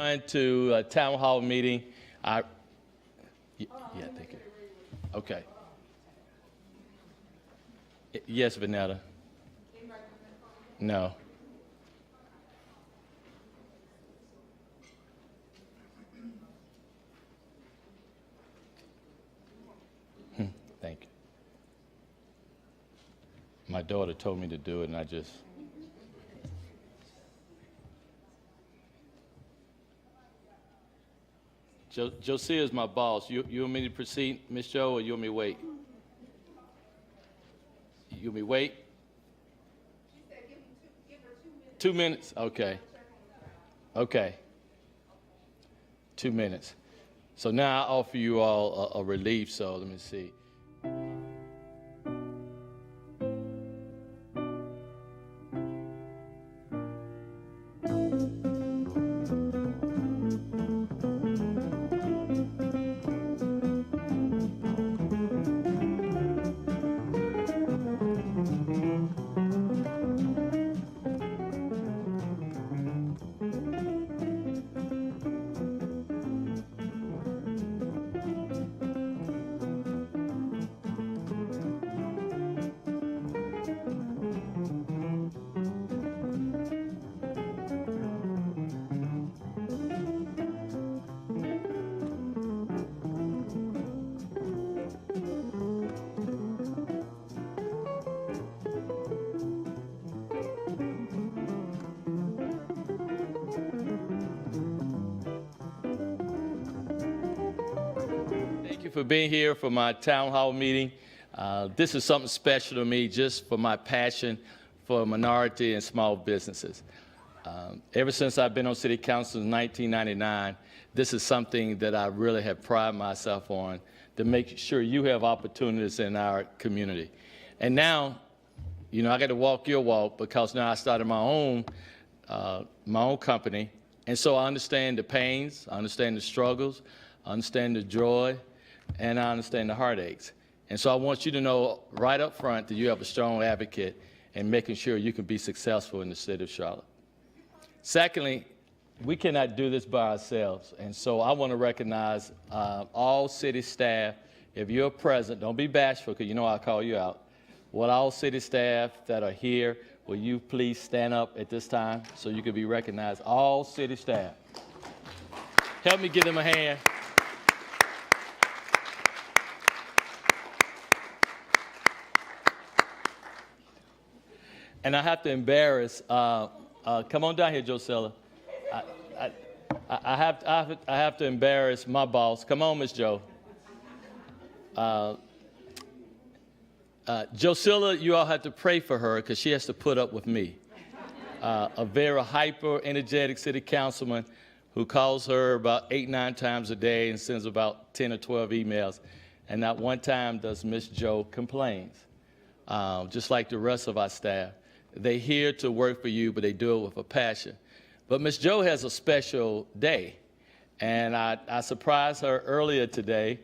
everyone to a town hall meeting. Yeah, thank you. Okay. Yes, Vanetta. No. Thank you. My daughter told me to do it, and I just. Josiah is my boss. You want me to proceed, Miss Jo, or you want me to wait? You want me to wait? She said give her 2 minutes. 2 minutes? Okay. Okay. 2 minutes. So now I offer you all a relief, so let me see. For being here for my town hall meeting. This is something special to me just for my passion for minority and small businesses. Ever since I've been on city council in 1999, this is something that I really have prided myself on, to make sure you have opportunities in our community. And now, you know, I got to walk your walk, because now I started my own company. And so I understand the pains, I understand the struggles, I understand the joy, and I understand the heartaches. And so I want you to know right up front that you have a strong advocate in making sure you can be successful in the city of Charlotte. Secondly, we cannot do this by ourselves. And so I want to recognize all city staff. If you're present, don't be bashful, because you know I'll call you out. What all city staff that are here, will you please stand up at this time so you can be recognized? All city staff. Help me give them a hand. And I have to embarrass, come on down here, Josella. I have to embarrass my boss. Come on, Miss Jo. Josella, you all have to pray for her, because she has to put up with me. A very hyper, energetic city councilman who calls her about 8, 9 times a day and sends about 10 or 12 emails. And not one time does Miss Jo complains, just like the rest of our staff. They're here to work for you, but they do it with a passion. But Miss Jo has a special day, and I surprised her earlier today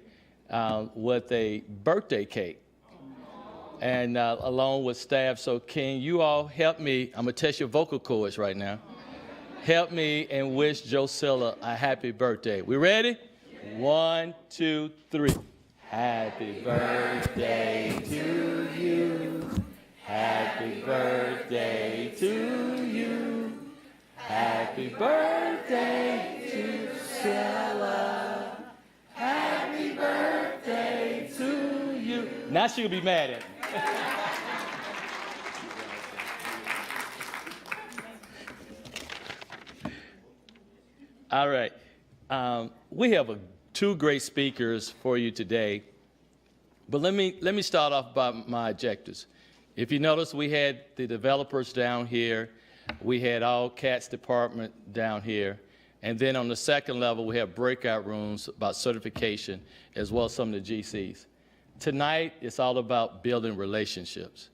with a birthday cake, and along with staff. So can you all help me? I'm going to test your vocal cords right now. Help me and wish Josella a happy birthday. We ready? 1, 2, 3. Happy birthday to you. Happy birthday to you. Happy birthday to Stella. Happy birthday to you. Now she'll be mad at me. All right. We have 2 great speakers for you today. But let me start off by my objectives. If you notice, we had the developers down here. We had all CAT's department down here. And then on the second level, we have breakout rooms about certification, as well as some of the GCs. Tonight, it's all about building relationships.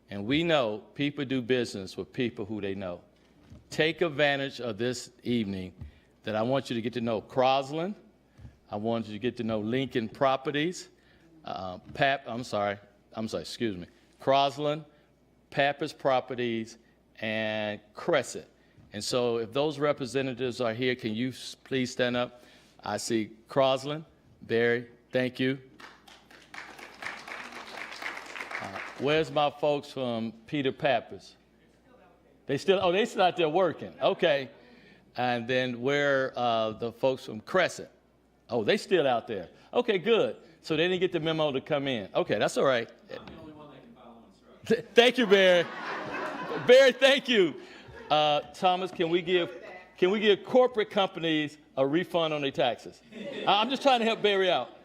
And we know people do business with people who they know. Take advantage of this evening that I want you to get to know Crosland. I want you to get to know Lincoln Properties. Crosland, Pappas Properties, and Crescent. And so if those representatives are here, can you please stand up? I see Crosland, Barry, thank you. Where's my folks from Peter Pappas? They still out there working. Okay. And then where the folks from Crescent? Oh, they still out there. Okay, good. So they didn't get the memo to come in. Okay, that's all right. I'm the only one that can follow instructions. Thank you, Barry. Barry, thank you. Thomas, can we give corporate companies a refund on their taxes? I'm just trying to help Barry out.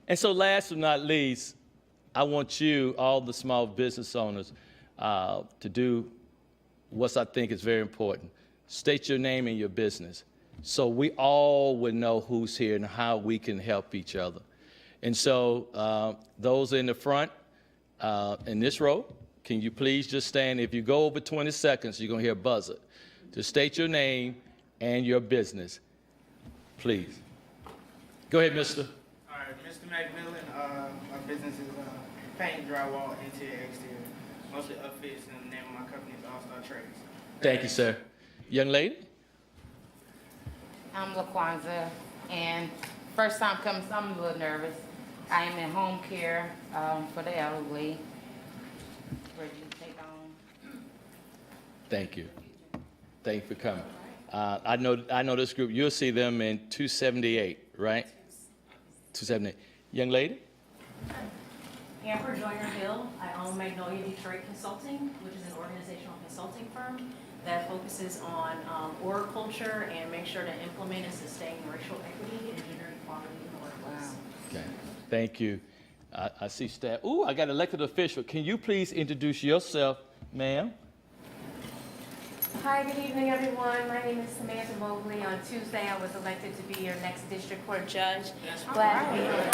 And so last but not least, I want you, all the small business owners, to do what I think is very important. State your name and your business so we all would know who's here and how we can help each other. And so those in the front, in this row, can you please just stand? If you go over 20 seconds, you're going to hear a buzzer. Just state your name and your business, please. Go ahead, mister. All right, Mr. McMillan, my business is paint, drywall, interior, exterior, mostly upfits, and the name of my company is All Star Trades. Thank you, sir. Young lady? I'm LaQuanza, and first time coming, so I'm a little nervous. I am in home care for the elderly. Where do you take on? Thank you. Thank you for coming. I know this group. You'll see them in 278, right? 278. Young lady? Amber Joyner Hill. I own Magnolia Detroit Consulting, which is an organizational consulting firm that focuses on culture and make sure to implement and sustain racial equity and gender equality in the workplace. Wow. Okay. Thank you. I see staff. Ooh, I got elected official. Can you please introduce yourself, ma'am? Hi, good evening, everyone. My name is Samantha Mobley. On Tuesday, I was elected to be your next district court judge. Glad to be here.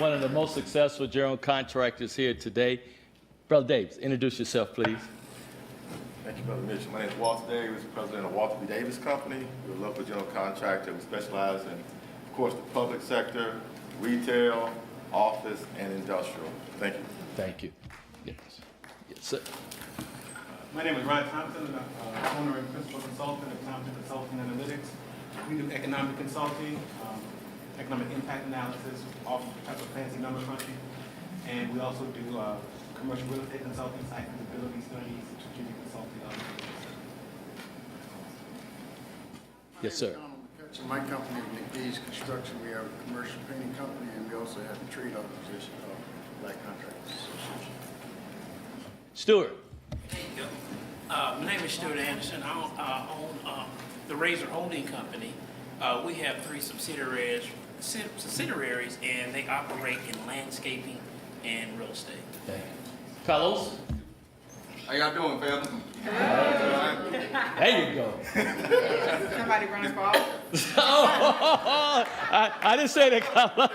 One of the most successful general contractors here today. Brother Davis, introduce yourself, please. Thank you, Brother Mitchell. My name is Walter Davis, president of Walter B. Davis Company. We're a local general contractor. We specialize in, of course, the public sector, retail, office, and industrial. Thank you. Thank you. Yes. Yes, sir. My name is Ryan Thompson, owner and principal consultant of Thompson Consulting Analytics. We do economic consulting, economic impact analysis, all types of fancy number crunching, and we also do commercial real estate consulting, site feasibility studies, strategic consulting. Yes, sir. So my company, McDee's Construction, we have a commercial painting company, and we also have a trade organization called Black Contractors Association. Stuart. There you go. My name is Stuart Anderson. I own the Razor Holding Company. We have 3 subsidiaries, and they operate in landscaping and real estate. Thank you. Carlos. How y'all doing, family? There you go. Somebody running for office? I didn't say that, Carlos.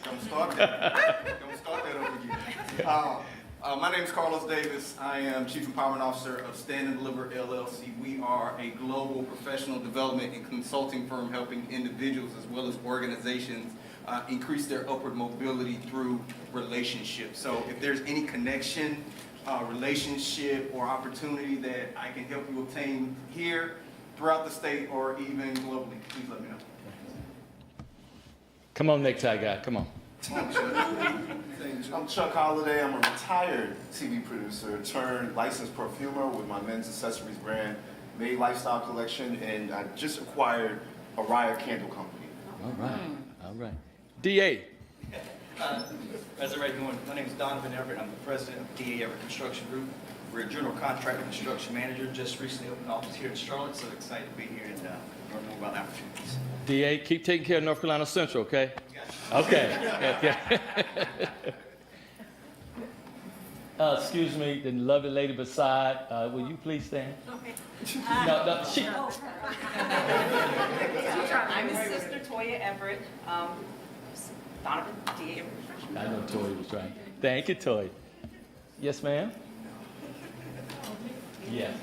Don't start that. Don't start that over again. My name is Carlos Davis. I am Chief Empowerment Officer of Stand and Deliver LLC. We are a global professional development and consulting firm helping individuals as well as organizations increase their upward mobility through relationships. So if there's any connection, relationship, or opportunity that I can help you obtain here, throughout the state, or even globally, please let me know. Come on, necktie guy. Come on. I'm Chuck Holliday. I'm a retired TV producer turned licensed perfumer with my men's accessories brand, Made Lifestyle Collection, and I just acquired Araya Candle Company. All right. All right. DA. As I read, my name is Donovan Everett. I'm the president of DA Everett Construction Group. We're a general contractor construction manager. Just recently opened office here in Charlotte, so excited to be here and learn more about opportunities. DA, keep taking care of North Carolina Central, okay? Okay. Okay. Excuse me, the lovely lady beside, will you please stand? Okay. No, she. I'm his sister, Toya Everett. Donovan, D.A. Everett. I know Toy was right. Thank you, Toy. Yes, ma'am? Yes.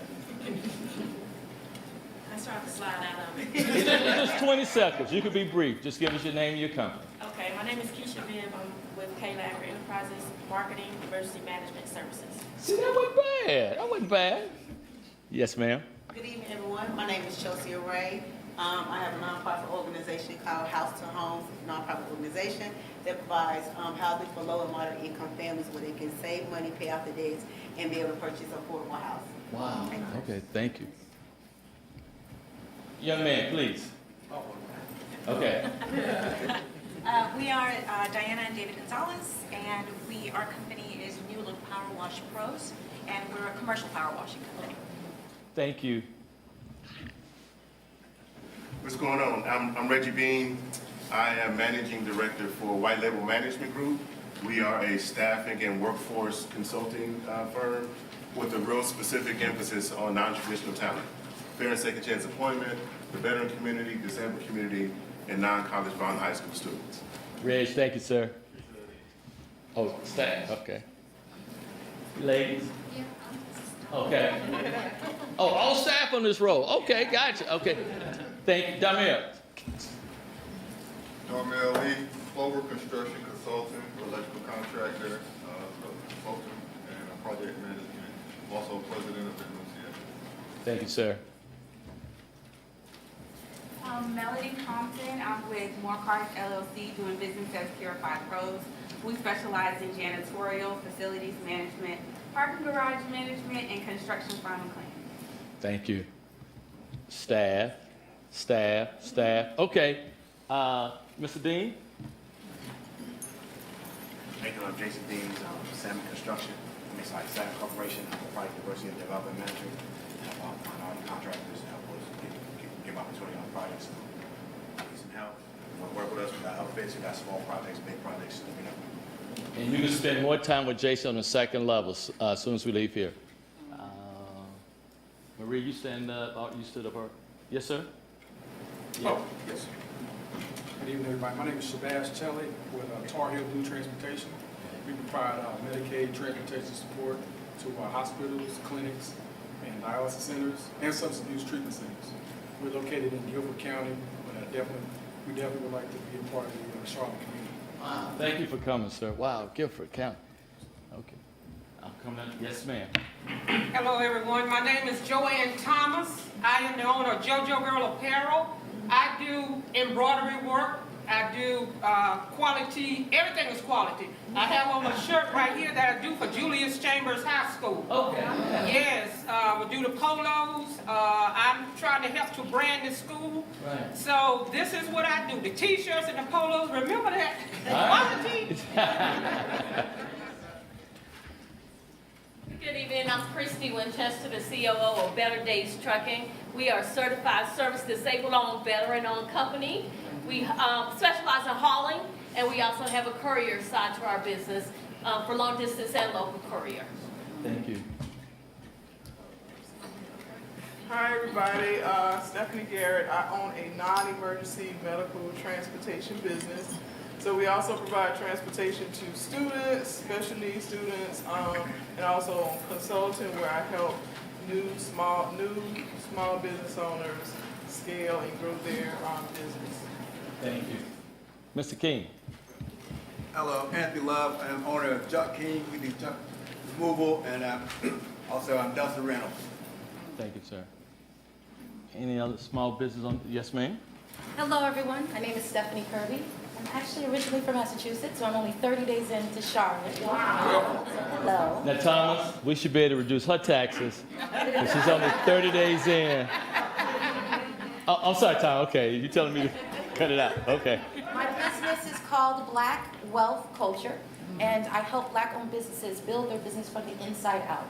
I started to slide out of it. It's just 20 seconds. You can be brief. Just give us your name and your company. Okay, my name is Keisha Bibb. I'm with K. Laffer Enterprises, Marketing, Emergency Management Services. See, that wasn't bad. That wasn't bad. Yes, ma'am. Good evening, everyone. My name is Chelsea Array. I have a nonprofit organization called House to Homes, nonprofit organization that provides housing for low and moderate income families where they can save money, pay off their debts, and be able to purchase an affordable house. Wow. Okay, thank you. Young man, please. Okay. We are Diana and David Gonzalez, and our company is New Look Power Wash Pros, and we're a commercial power washing company. Thank you. What's going on? I'm Reggie Bean. I am Managing Director for White Label Management Group. We are a staffing and workforce consulting firm with a real specific emphasis on non-traditional talent. Fair and second chance employment, the veteran community, disabled community, and non-college bound high school students. Reg, thank you, sir. Oh, staff, okay. Ladies? Okay. Oh, all staff on this roll. Okay, gotcha. Okay. Thank you. Damir. Darmel Lee, Clover Construction Consultant, electrical contractor, consultant, and project management. I'm also president of NOCA. Thank you, sir. Melody Compton. I'm with Moorcart LLC, doing business as Purified Pros. We specialize in janitorial, facilities management, parking garage management, and construction final cleaning. Thank you. Staff. Okay. Mr. Dean? Thank you. I'm Jason Dean, Salmon Construction. Salmon Corporation. I'm a product diversity and development manager. Help minority contractors and help us give opportunity on projects. Need some help. You want to work with us? We got outfits. We got small projects, big projects. Let me know. And you can spend more time with Jason on the second level as soon as we leave here. Marie, you stand up. Oh, you stood up. Yes, sir? Yeah. Oh, yes. Good evening, everybody. My name is Shabazz Chelly with Tar Heel Blue Transportation. We provide Medicaid transportation support to hospitals, clinics, and dialysis centers, and substance abuse treatment centers. We're located in Guilford County, but we definitely would like to be a part of the Charlotte community. Wow. Thank you for coming, sir. Wow, Guilford County. Okay. I'll come down. Yes, ma'am. Hello, everyone. My name is Joanne Thomas. I am the owner of JoJo Girl Apparel. I do embroidery work. I do quality. Everything is quality. I have on a shirt right here that I do for Julius Chambers High School. Okay. Yes, we do the polos. I'm trying to help to brand the school. Right. So this is what I do. The T-shirts and the polos. Remember that. Quality. Good evening, I'm Christy Winchester, the COO of Better Days Trucking. We are a certified service disabled-owned, veteran-owned company. We specialize in hauling, and we also have a courier side to our business for long distance and local courier. Thank you. Hi, everybody. Stephanie Garrett. I own a non-emergency medical transportation business. So we also provide transportation to students, special needs students, and also consulting where I help new small business owners scale and grow their business. Thank you. Mr. King. Hello, Anthony Love. I'm owner of Chuck King. We do truck removal, and also I'm Delta Reynolds. Thank you, sir. Any other small business on? Yes, ma'am. Hello, everyone. My name is Stephanie Kirby. I'm actually originally from Massachusetts, so I'm only 30 days into Charlotte. Wow. Hello. Now, Thomas, we should be able to reduce her taxes because she's only 30 days in. Oh, I'm sorry, Tom. Okay, you're telling me to cut it out. Okay. My business is called Black Wealth Culture, and I help Black-owned businesses build their business from the inside out.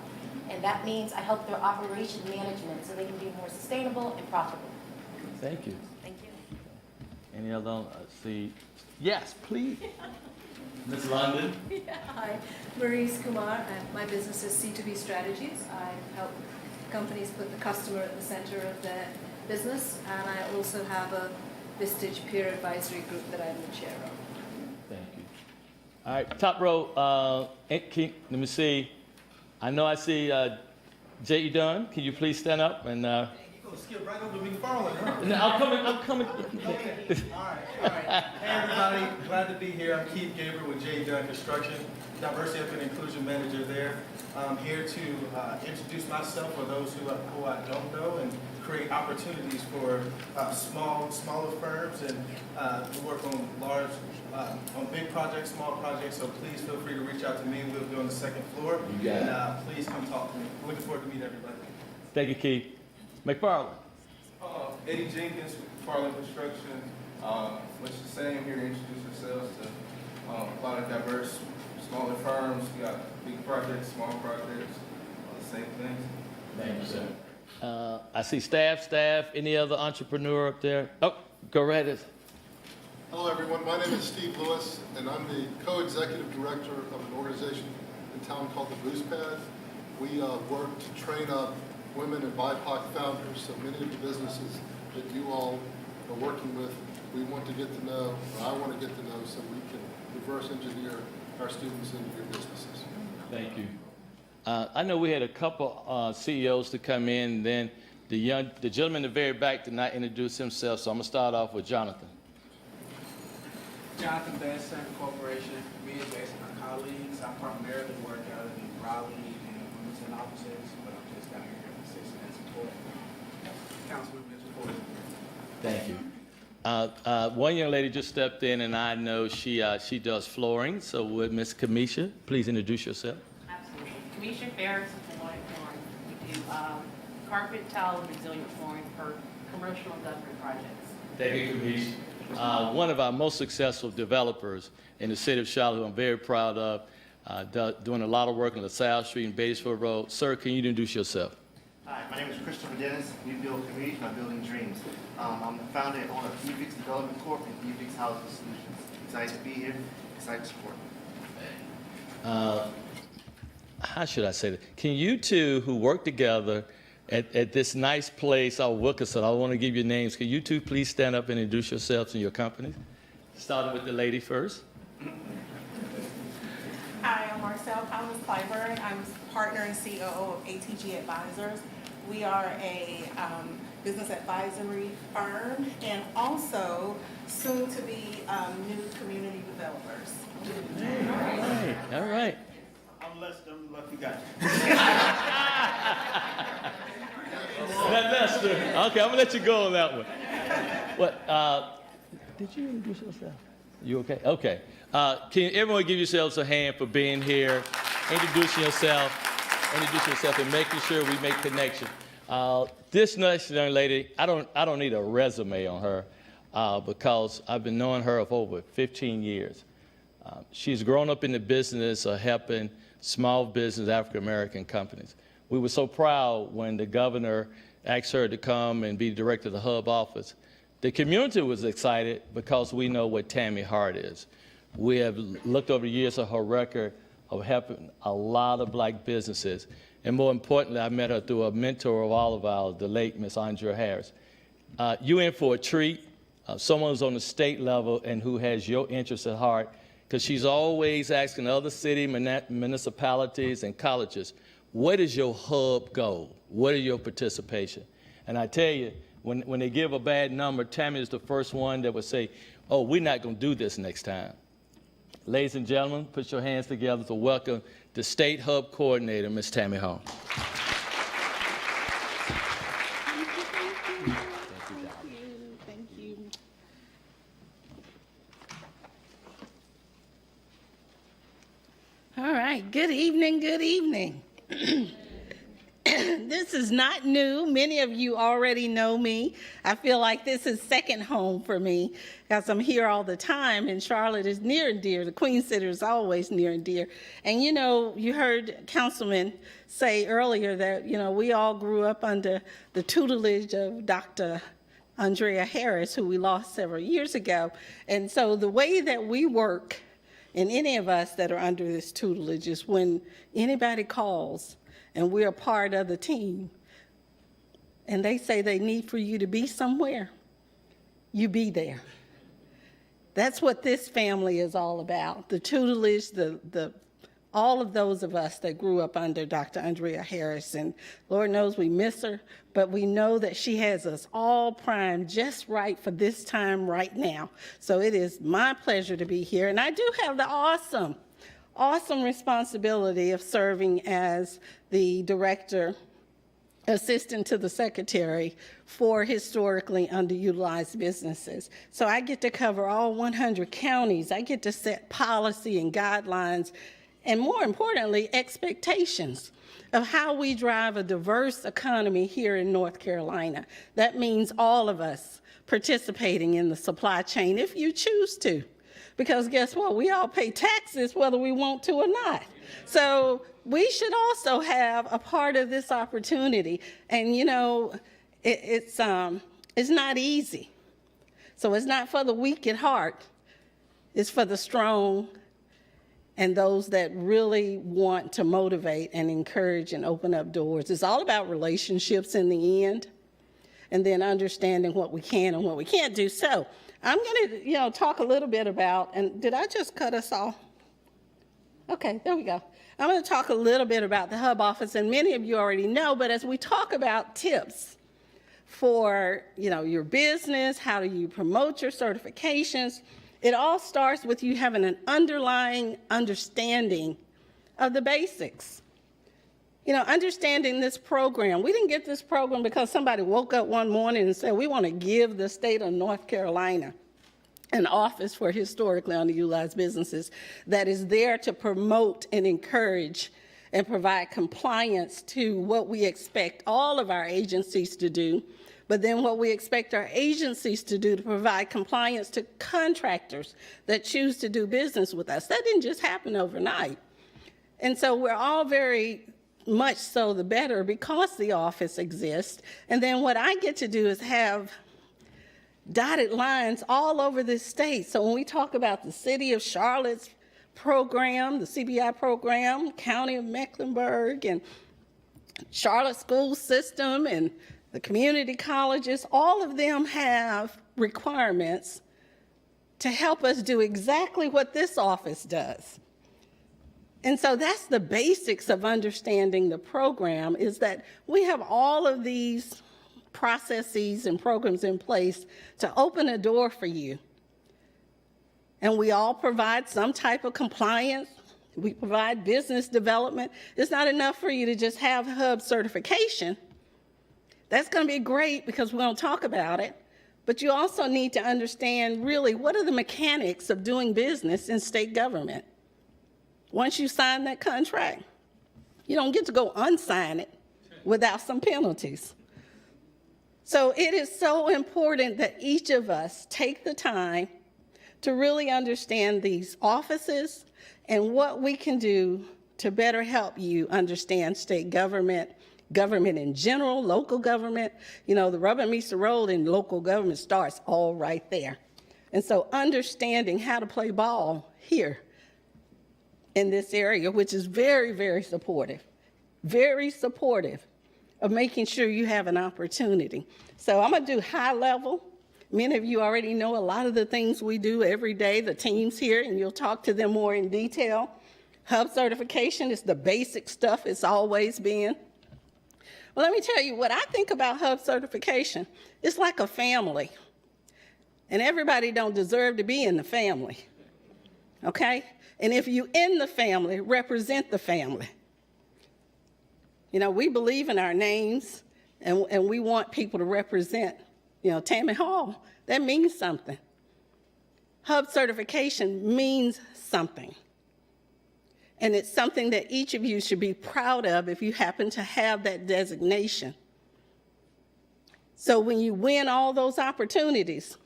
And that means I help their operation management so they can be more sustainable and profitable. Thank you. Thank you. Any other? See. Yes, please. Ms. London. Yeah, hi, Maurice Kumar. My business is C2B Strategies. I help companies put the customer at the center of their business, and I also have a Vistage peer advisory group that I'm the chair of. Thank you. All right, top row. Let me see. I know I see J.E. Dunn, can you please stand up and? You're gonna skip right over McFarland, huh? No, I'm coming. All right. Hey, everybody, glad to be here. I'm Keith Gabriel with J. Dunn Construction, Diversity and Inclusion Manager there. I'm here to introduce myself for those who I don't know and create opportunities for smaller firms, and we work on on big projects, small projects, so please feel free to reach out to me. We'll be on the second floor. You got it. And please come talk to me. Looking forward to meeting everybody. Thank you, Keith. McFarland. Eddie Jenkins, McFarland Construction. Much the same, here to introduce ourselves to a lot of diverse, smaller firms. We got big projects, small projects, all the same things. Thank you, sir. I see staff. Any other entrepreneur up there? Oh, go right ahead. Hello, everyone. My name is Steve Lewis, and I'm the co-executive director of an organization in town called the Boost Pad. We work to train up women and BIPOC founders, so many of the businesses that you all are working with, we want to get to know, or I want to get to know, so we can reverse engineer our students into your businesses. Thank you. I know we had a couple CEOs to come in, then the gentleman in the very back did not introduce himself, so I'm gonna start off with Jonathan. Jonathan Benson Corporation. Me and Jason are colleagues. I primarily work out of the Raleigh and Wilmington offices, but I'm just down here to assist and support Councilman Mitchell Ford. Thank you. One young lady just stepped in, and I know she does flooring. So would Miss Kamisha please introduce yourself? Absolutely. Kamisha Ferris with Deloitte Flooring. We do carpet, tile, and resilient flooring for commercial and government projects. Thank you, Kamisha. One of our most successful developers in the city of Charlotte, who I'm very proud of, doing a lot of work on LaSalle Street and Batesville Road. Sir, can you introduce yourself? Hi, my name is Christopher Dennis. We build communities by building dreams. I'm the founder and owner of eFix Development Corp. and eFix Housing Solutions. Excited to be here, excited to support. How should I say that? Can you two who work together at this nice place out Wilkinson, I want to give you names. Can you two please stand up and introduce yourselves and your company? Starting with the lady first. Hi, I'm Marcel Thomas Clyburn. I'm partner and COO of ATG Advisors. We are a business advisory firm and also soon to be new community developers. All right. I'm the lucky guy. Lester. Okay, I'm gonna let you go on that one. What? Did you introduce yourself? You okay? Okay. Can everyone give yourselves a hand for being here, introducing yourself, and making sure we make connection. This nice young lady, I don't need a resume on her because I've been knowing her for over 15 years. She's grown up in the business of helping small business African American companies. We were so proud when the governor asked her to come and be director of the Hub office. The community was excited because we know what Tammy Hart is. We have looked over the years of her record of helping a lot of black businesses. And more importantly, I met her through a mentor of all of ours, the late Miss Andrea Harris. You in for a treat. Someone who's on the state level and who has your interests at heart, because she's always asking other city municipalities and colleges, what is your hub goal? What is your participation? And I tell you, when they give a bad number, Tammy is the first one that would say, oh, we're not going to do this next time. Ladies and gentlemen, put your hands together to welcome the State Hub Coordinator, Ms. Tammy Hall. Thank you. All right, good evening, good evening. This is not new. Many of you already know me. I feel like this is second home for me because I'm here all the time, and Charlotte is near and dear. The Queen Center is always near and dear. And you know, you heard Councilman say earlier that, you know, we all grew up under the tutelage of Dr. Andrea Harris, who we lost several years ago. And so the way that we work, and any of us that are under this tutelage, is when anybody calls and we're a part of the team, and they say they need for you to be somewhere, you be there. That's what this family is all about. The tutelage, all of those of us that grew up under Dr. Andrea Harris. And Lord knows we miss her, but we know that she has us all primed just right for this time right now. So it is my pleasure to be here. And I do have the awesome responsibility of serving as the director, assistant to the secretary for historically underutilized businesses. So I get to cover all 100 counties. I get to set policy and guidelines, and more importantly, expectations of how we drive a diverse economy here in North Carolina. That means all of us participating in the supply chain if you choose to. Because guess what? We all pay taxes whether we want to or not. So we should also have a part of this opportunity. And you know, it's not easy. So it's not for the weak at heart. It's for the strong and those that really want to motivate and encourage and open up doors. It's all about relationships in the end, and then understanding what we can and what we can't do. So I'm going to, talk a little bit about, and did I just cut us off? Okay, there we go. I'm going to talk a little bit about the Hub office, and many of you already know, but as we talk about tips for, your business, how do you promote your certifications, it all starts with you having an underlying understanding of the basics. Understanding this program. We didn't get this program because somebody woke up one morning and said, we want to give the state of North Carolina an office for historically underutilized businesses that is there to promote and encourage and provide compliance to what we expect all of our agencies to do, but then what we expect our agencies to do to provide compliance to contractors that choose to do business with us. That didn't just happen overnight. And so we're all very much so the better because the office exists. And then what I get to do is have dotted lines all over this state. So when we talk about the City of Charlotte's program, the CBI program, County of Mecklenburg, and Charlotte school system, and the community colleges, all of them have requirements to help us do exactly what this office does. And so that's the basics of understanding the program, is that we have all of these processes and programs in place to open a door for you. And we all provide some type of compliance. We provide business development. It's not enough for you to just have Hub certification. That's going to be great because we're going to talk about it. But you also need to understand really what are the mechanics of doing business in state government. Once you sign that contract, you don't get to go unsign it without some penalties. So it is so important that each of us take the time to really understand these offices and what we can do to better help you understand state government, government in general, local government. The rubber meets the road and local government starts all right there. And so understanding how to play ball here in this area, which is very, very supportive of making sure you have an opportunity. So I'm going to do high level. Many of you already know a lot of the things we do every day, the teams here, and you'll talk to them more in detail. Hub certification is the basic stuff it's always been. Well, let me tell you what I think about Hub certification. It's like a family, and everybody don't deserve to be in the family, okay? And if you in the family, represent the family. We believe in our names, and we want people to represent, Tammy Hall. That means something. Hub certification means something. And it's something that each of you should be proud of if you happen to have that designation. So when you win all those opportunities,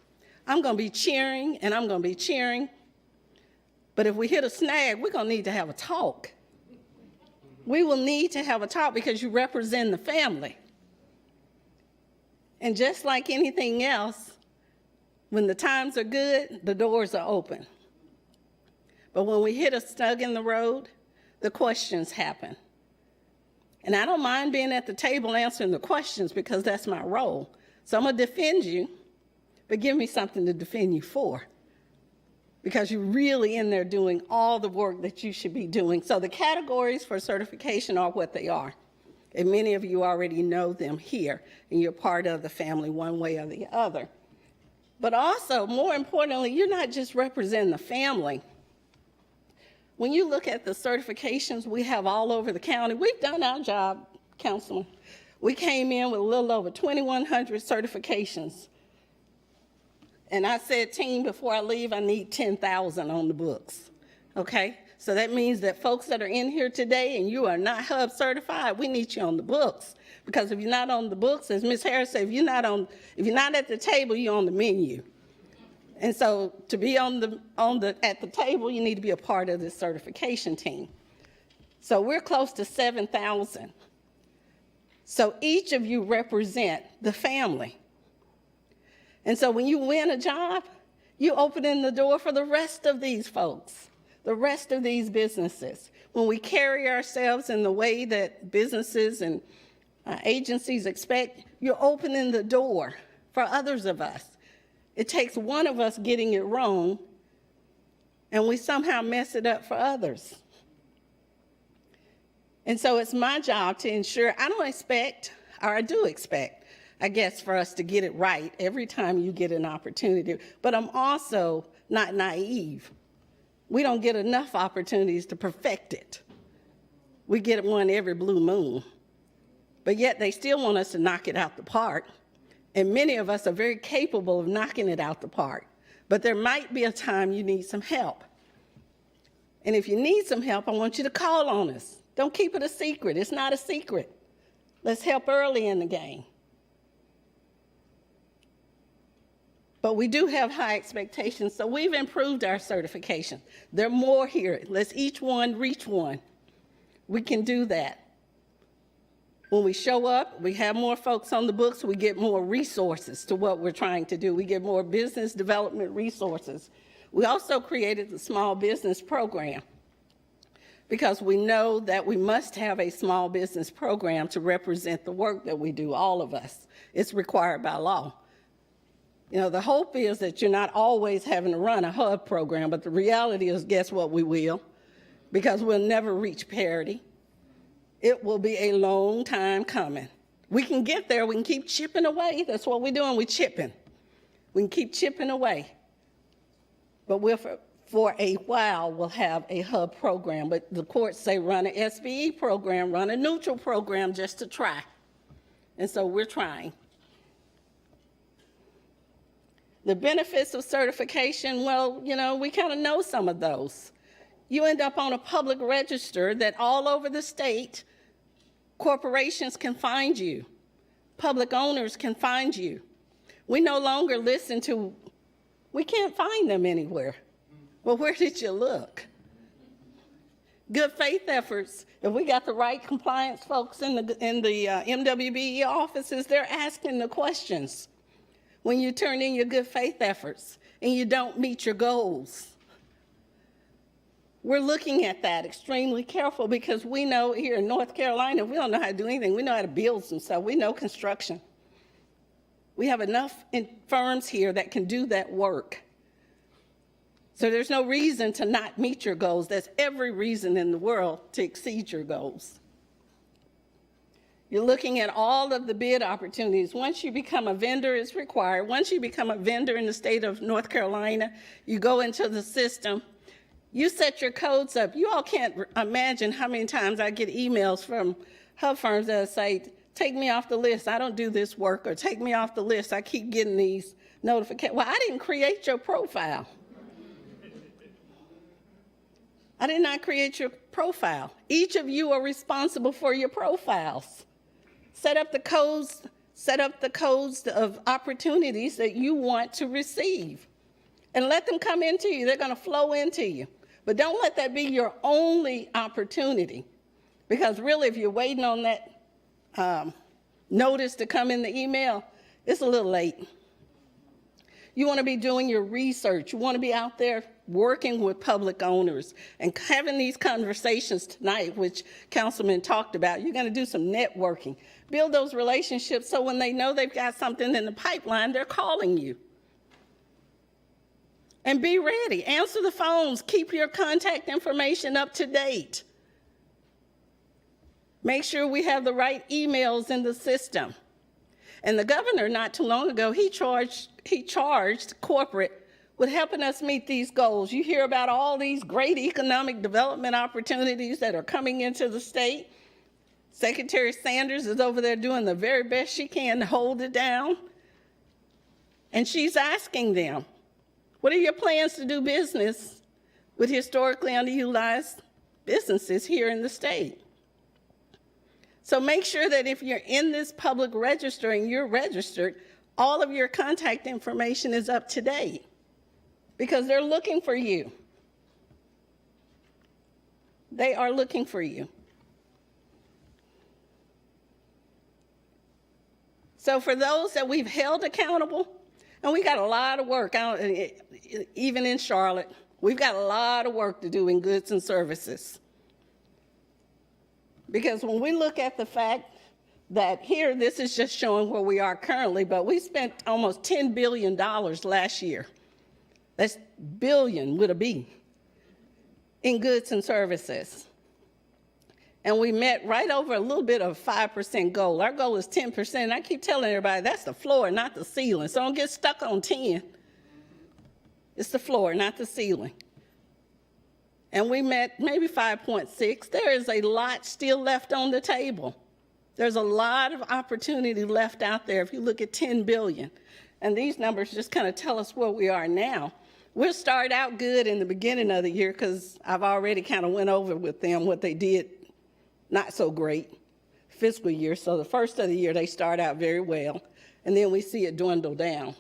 I'm going to be cheering, and I'm going to be cheering. But if we hit a snag, we're going to need to have a talk. We will need to have a talk because you represent the family. And just like anything else, when the times are good, the doors are open. But when we hit a snag in the road, the questions happen. And I don't mind being at the table answering the questions because that's my role. So I'm going to defend you, but give me something to defend you for. because you're really in there doing all the work that you should be doing. So the categories for certification are what they are. And many of you already know them here, and you're part of the family one way or the other. But also, more importantly, you're not just representing the family. When you look at the certifications we have all over the county, we've done our job, Councilman. We came in with a little over 2,100 certifications. And I said, team, before I leave, I need 10,000 on the books, okay? So that means that folks that are in here today and you are not HUB certified, we need you on the books. Because if you're not on the books, as Ms. Harris said, if you're not at the table, you're on the menu. And so to be at the table, you need to be a part of this certification team. So we're close to 7,000. So each of you represent the family. And so when you win a job, you open the door for the rest of these folks, the rest of these businesses. When we carry ourselves in the way that businesses and agencies expect, you're opening the door for others of us. It takes one of us getting it wrong, and we somehow mess it up for others. And so it's my job to ensure, I do expect, I guess, for us to get it right every time you get an opportunity. But I'm also not naive. We don't get enough opportunities to perfect it. We get one every blue moon. But yet they still want us to knock it out the park. And many of us are very capable of knocking it out the park. But there might be a time you need some help. And if you need some help, I want you to call on us. Don't keep it a secret. It's not a secret. Let's help early in the game. But we do have high expectations, so we've improved our certification. There are more here. Let's each one reach one. We can do that. When we show up, we have more folks on the books, we get more resources to what we're trying to do. We get more business development resources. We also created the small business program because we know that we must have a small business program to represent the work that we do, all of us. It's required by law. You know, the hope is that you're not always having to run a HUB program, but the reality is, guess what, we will, because we'll never reach parity. It will be a long time coming. We can get there, we can keep chipping away. That's what we're doing, we're chipping. We can keep chipping away. But for a while, we'll have a HUB program, but the courts say run an SBE program, run a neutral program just to try. And so we're trying. The benefits of certification, well, you know, we kind of know some of those. You end up on a public register that all over the state, corporations can find you. Public owners can find you. We no longer listen to, we can't find them anywhere. Well, where did you look? Good faith efforts. If we got the right compliance folks in the MWBE offices, they're asking the questions. When you turn in your good faith efforts and you don't meet your goals. We're looking at that extremely careful because we know here in North Carolina, we don't know how to do anything. We know how to build some stuff. We know construction. We have enough firms here that can do that work. So there's no reason to not meet your goals. There's every reason in the world to exceed your goals. You're looking at all of the bid opportunities. Once you become a vendor, it's required. Once you become a vendor in the state of North Carolina, you go into the system. You set your codes up. You all can't imagine how many times I get emails from HUB firms that say, take me off the list. I don't do this work, or take me off the list. I keep getting these notifications. Well, I didn't create your profile. I did not create your profile. Each of you are responsible for your profiles. Set up the codes of opportunities that you want to receive. And let them come into you. They're going to flow into you. But don't let that be your only opportunity. Because really, if you're waiting on that notice to come in the email, it's a little late. You want to be doing your research. You want to be out there working with public owners and having these conversations tonight, which Councilman talked about. You're going to do some networking. Build those relationships so when they know they've got something in the pipeline, they're calling you. And be ready. Answer the phones. Keep your contact information up to date. Make sure we have the right emails in the system. And the governor, not too long ago, he charged corporate with helping us meet these goals. You hear about all these great economic development opportunities that are coming into the state. Secretary Sanders is over there doing the very best she can to hold it down. And she's asking them, what are your plans to do business with historically underutilized businesses here in the state? So make sure that if you're in this public register and you're registered, all of your contact information is up to date because they're looking for you. They are looking for you. So for those that we've held accountable, and we got a lot of work out, even in Charlotte, we've got a lot of work to do in goods and services. Because when we look at the fact that here, this is just showing where we are currently, but we spent almost $10 billion last year. That's billion with a B in goods and services. And we met right over a little bit of 5% goal. Our goal is 10%. And I keep telling everybody that's the floor, not the ceiling. So don't get stuck on 10. It's the floor, not the ceiling. And we met maybe 5.6. There is a lot still left on the table. There's a lot of opportunity left out there if you look at 10 billion. And these numbers just kind of tell us where we are now. We'll start out good in the beginning of the year because I've already kind of went over with them what they did not so great fiscal year. So the first of the year, they start out very well. And then we see it dwindle down.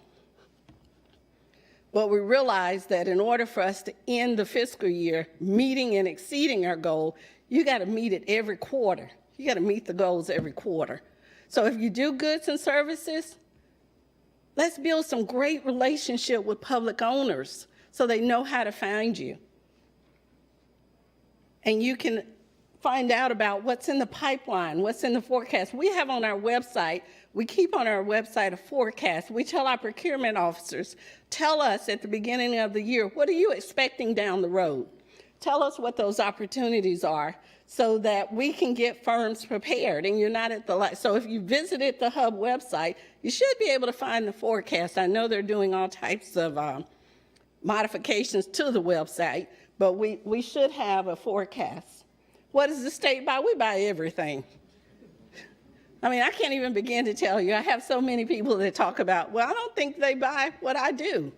But we realize that in order for us to end the fiscal year meeting and exceeding our goal, you got to meet it every quarter. You got to meet the goals every quarter. So if you do goods and services, let's build some great relationship with public owners so they know how to find you. And you can find out about what's in the pipeline, what's in the forecast. We have on our website, we keep on our website a forecast. We tell our procurement officers, tell us at the beginning of the year, what are you expecting down the road? Tell us what those opportunities are so that we can get firms prepared and you're not at the light. So if you visited the Hub website, you should be able to find the forecast. I know they're doing all types of modifications to the website, but we should have a forecast. What does the state buy? We buy everything. I mean, I can't even begin to tell you. I have so many people that talk about, well, I don't think they buy what I do.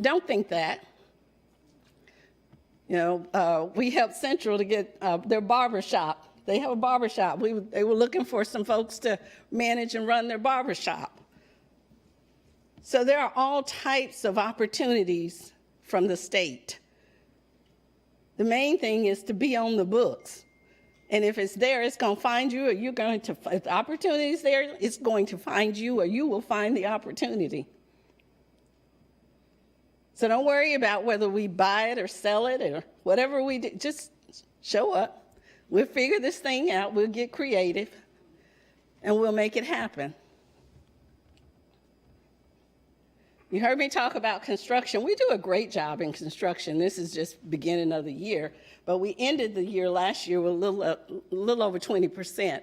Don't think that. You know, we helped Central to get their barbershop. They have a barbershop. They were looking for some folks to manage and run their barbershop. So there are all types of opportunities from the state. The main thing is to be on the books. And if it's there, it's going to find you, or you're going to, if the opportunity is there, it's going to find you, or you will find the opportunity. So don't worry about whether we buy it or sell it or whatever we do. Just show up. We'll figure this thing out. We'll get creative, and we'll make it happen. You heard me talk about construction. We do a great job in construction. This is just beginning of the year. But we ended the year last year with a little over 20%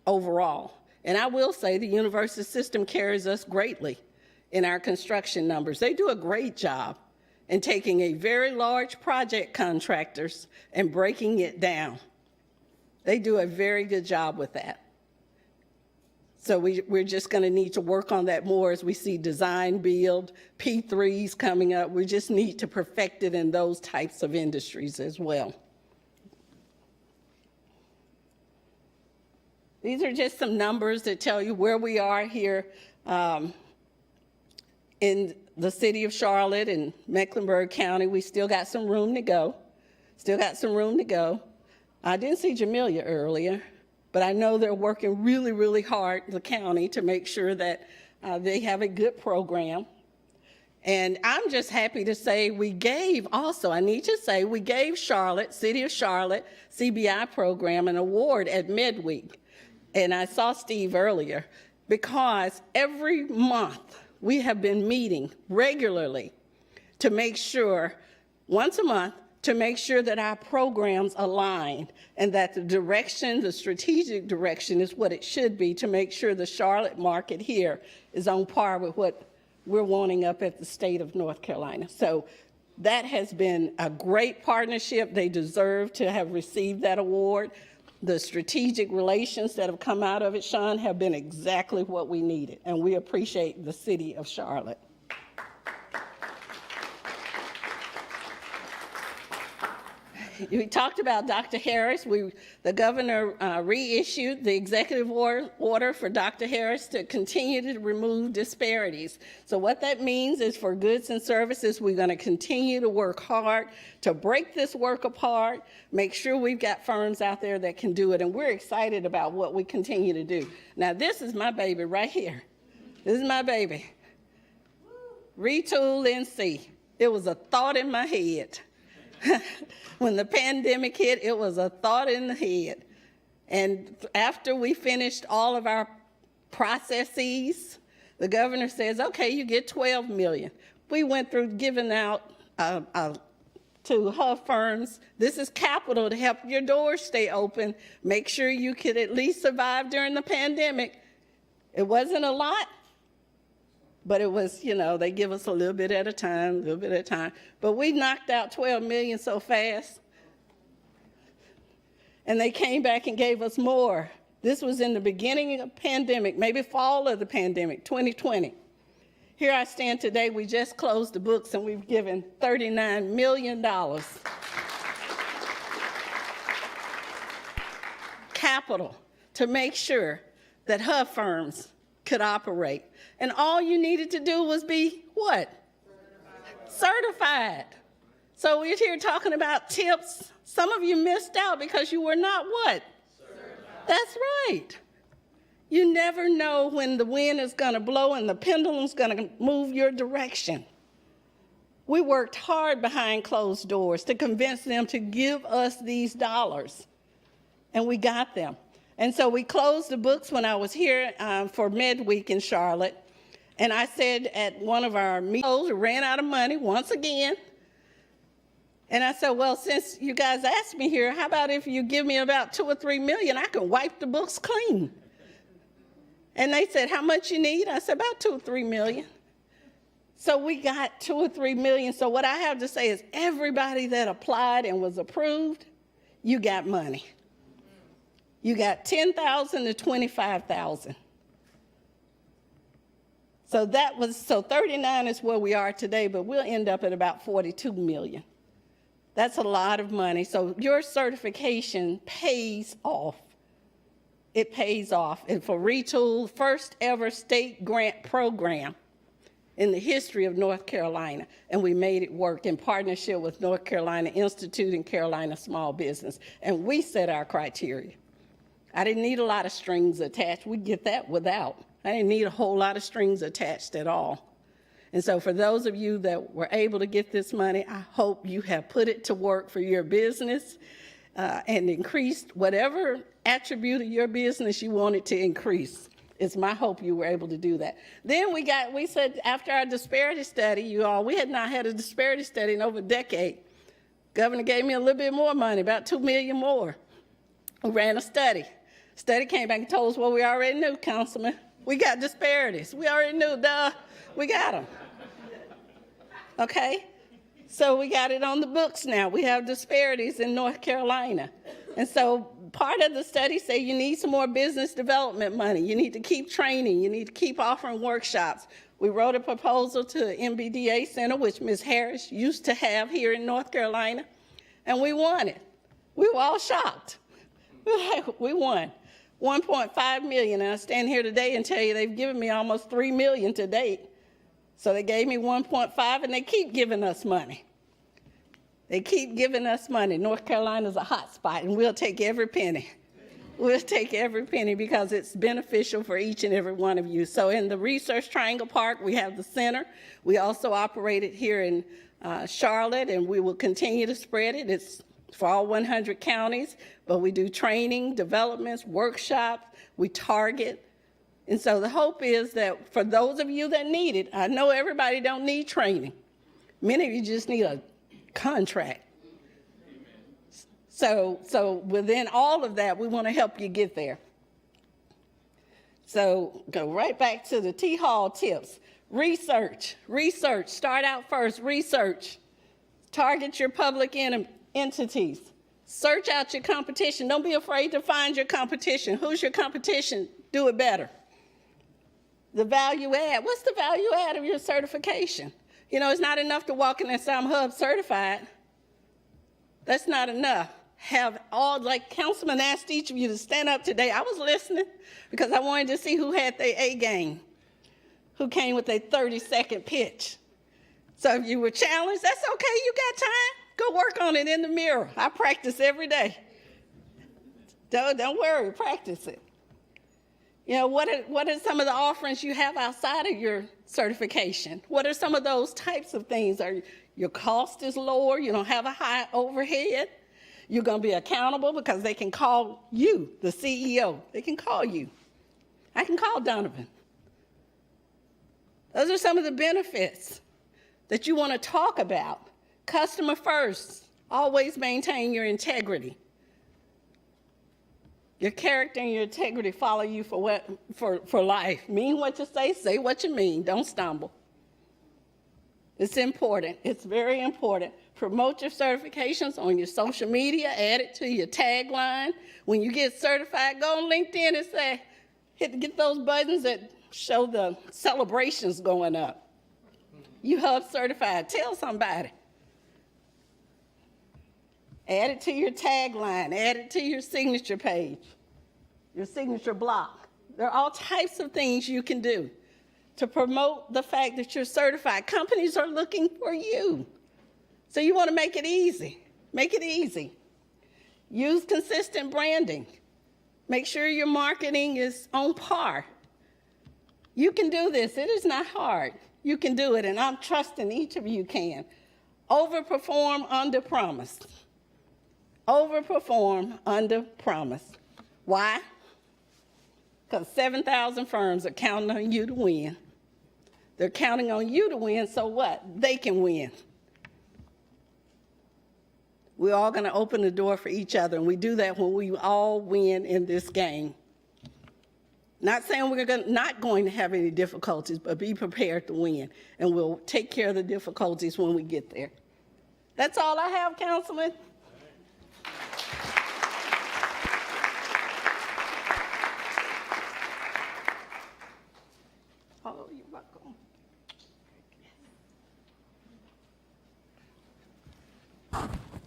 overall. And I will say the university system carries us greatly in our construction numbers. They do a great job in taking a very large project contractors and breaking it down. They do a very good job with that. So we're just going to need to work on that more as we see design build, P3s coming up. We just need to perfect it in those types of industries as well. These are just some numbers that tell you where we are here in the city of Charlotte and Mecklenburg County. We still got some room to go. Still got some room to go. I didn't see Jamelia earlier, but I know they're working really, really hard, the county, to make sure that they have a good program. And I'm just happy to say we gave also, I need to say, we gave Charlotte, City of Charlotte, CBI program an award at Midweek. And I saw Steve earlier, because every month we have been meeting regularly to make sure, once a month, to make sure that our programs align and that the direction, the strategic direction is what it should be to make sure the Charlotte market here is on par with what we're wanting up at the state of North Carolina. So that has been a great partnership. They deserve to have received that award. The strategic relations that have come out of it, Sean, have been exactly what we needed, and we appreciate the city of Charlotte. We talked about Dr. Harris. The governor reissued the executive order for Dr. Harris to continue to remove disparities. So what that means is for goods and services, we're going to continue to work hard to break this work apart, make sure we've got firms out there that can do it, and we're excited about what we continue to do. Now, this is my baby right here. This is my baby. Retool NC. It was a thought in my head. When the pandemic hit, it was a thought in the head. And after we finished all of our processes, the governor says, okay, you get $12 million. We went through giving out to her firms. This is capital to help your doors stay open, make sure you could at least survive during the pandemic. It wasn't a lot, but it was, you know, they give us a little bit at a time, a little bit at a time. But we knocked out $12 million so fast. And they came back and gave us more. This was in the beginning of the pandemic, maybe fall of the pandemic, 2020. Here I stand today, we just closed the books and we've given $39 million. Capital to make sure that her firms could operate. And all you needed to do was be what? Certified. So we're here talking about tips. Some of you missed out because you were not what? Certified. That's right. You never know when the wind is going to blow and the pendulum's going to move your direction. We worked hard behind closed doors to convince them to give us these dollars, and we got them. And so we closed the books when I was here for Midweek in Charlotte. And I said at one of our meetings, we ran out of money once again. And I said, well, since you guys asked me here, how about if you give me about $2 or $3 million, I can wipe the books clean. And they said, how much you need? I said, about $2 or $3 million. So we got $2 or $3 million. So what I have to say is everybody that applied and was approved, you got money. You got $10,000 to $25,000. So 39 is where we are today, but we'll end up at about 42 million. That's a lot of money. So your certification pays off. It pays off. And for Retool, first ever state grant program in the history of North Carolina. And we made it work in partnership with North Carolina Institute and Carolina Small Business. And we set our criteria. I didn't need a lot of strings attached. We get that without. I didn't need a whole lot of strings attached at all. And so for those of you that were able to get this money, I hope you have put it to work for your business and increased whatever attribute of your business you wanted to increase. It's my hope you were able to do that. Then we said after our disparity study, we had not had a disparity study in over a decade. Governor gave me a little bit more money, about $2 million more. We ran a study. Study came back and told us what we already knew, Councilman. We got disparities. We already knew, we got them. Okay? So we got it on the books now. We have disparities in North Carolina. And so part of the study said you need some more business development money. You need to keep training. You need to keep offering workshops. We wrote a proposal to the MBDA Center, which Ms. Harris used to have here in North Carolina, and we won it. We were all shocked. We won $1.5 million. And I stand here today and tell you they've given me almost $3 million to date. So they gave me 1.5, and they keep giving us money. They keep giving us money. North Carolina's a hot spot, and we'll take every penny. We'll take every penny because it's beneficial for each and every one of you. So in the Research Triangle Park, we have the center. We also operate it here in Charlotte, and we will continue to spread it. It's for all 100 counties, but we do training, developments, workshops. We target And so the hope is that for those of you that need it, I know everybody don't need training. Many of you just need a contract. So within all of that, we want to help you get there. So go right back to the T Hall tips. Research, start out first, research. Target your public entities. Search out your competition. Don't be afraid to find your competition. Who's your competition? Do it better. The value add. What's the value add of your certification? You know, it's not enough to walk in and say, I'm Hub certified. That's not enough. Have all, like Councilman asked each of you to stand up today. I was listening because I wanted to see who had their A game, who came with a 30-second pitch. So if you were challenged, that's okay, you got time. Go work on it in the mirror. I practice every day. Don't worry, practice it. You know, what are some of the offerings you have outside of your certification? What are some of those types of things? Your cost is lower, you don't have a high overhead. You're gonna be accountable because they can call you, the CEO. They can call you. I can call Donovan. Those are some of the benefits that you want to talk about. Customer first. Always maintain your integrity. Your character and your integrity follow you for life. Mean what you say what you mean. Don't stumble. It's important. It's very important. Promote your certifications on your social media. Add it to your tagline. When you get certified, go on LinkedIn and say, get those buttons that show the celebrations going up. You Hub certified. Tell somebody. Add it to your tagline. Add it to your signature page, your signature block. There are all types of things you can do to promote the fact that you're certified. Companies are looking for you. So you want to make it easy. Make it easy. Use consistent branding. Make sure your marketing is on par. You can do this. It is not hard. You can do it, and I'm trusting each of you can. Overperform, underpromise. Overperform, underpromise. Why? Because 7,000 firms are counting on you to win. They're counting on you to win, so what? They can win. We're all going to open the door for each other, and we do that when we all win in this game. Not saying we're not going to have any difficulties, but be prepared to win, and we'll take care of the difficulties when we get there. That's all I have, Councilman. Oh, you're welcome.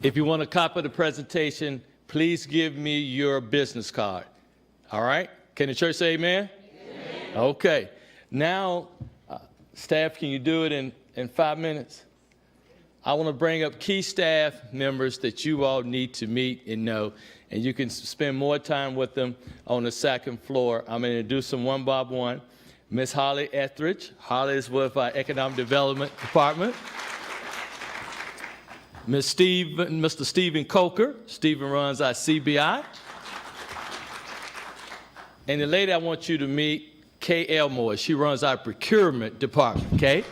If you want a copy of the presentation, please give me your business card. All right? Can the church say amen? Amen. Okay. Now, staff, can you do it in 5 minutes? I want to bring up key staff members that you all need to meet and know, and you can spend more time with them on the second floor. I'm going to introduce them one by one. Ms. Holly Etheridge. Holly is with our Economic Development Department. Mr. Stephen Coker. Stephen runs our CBI. And the lady I want you to meet, Kay Elmore. She runs our procurement department, Kay?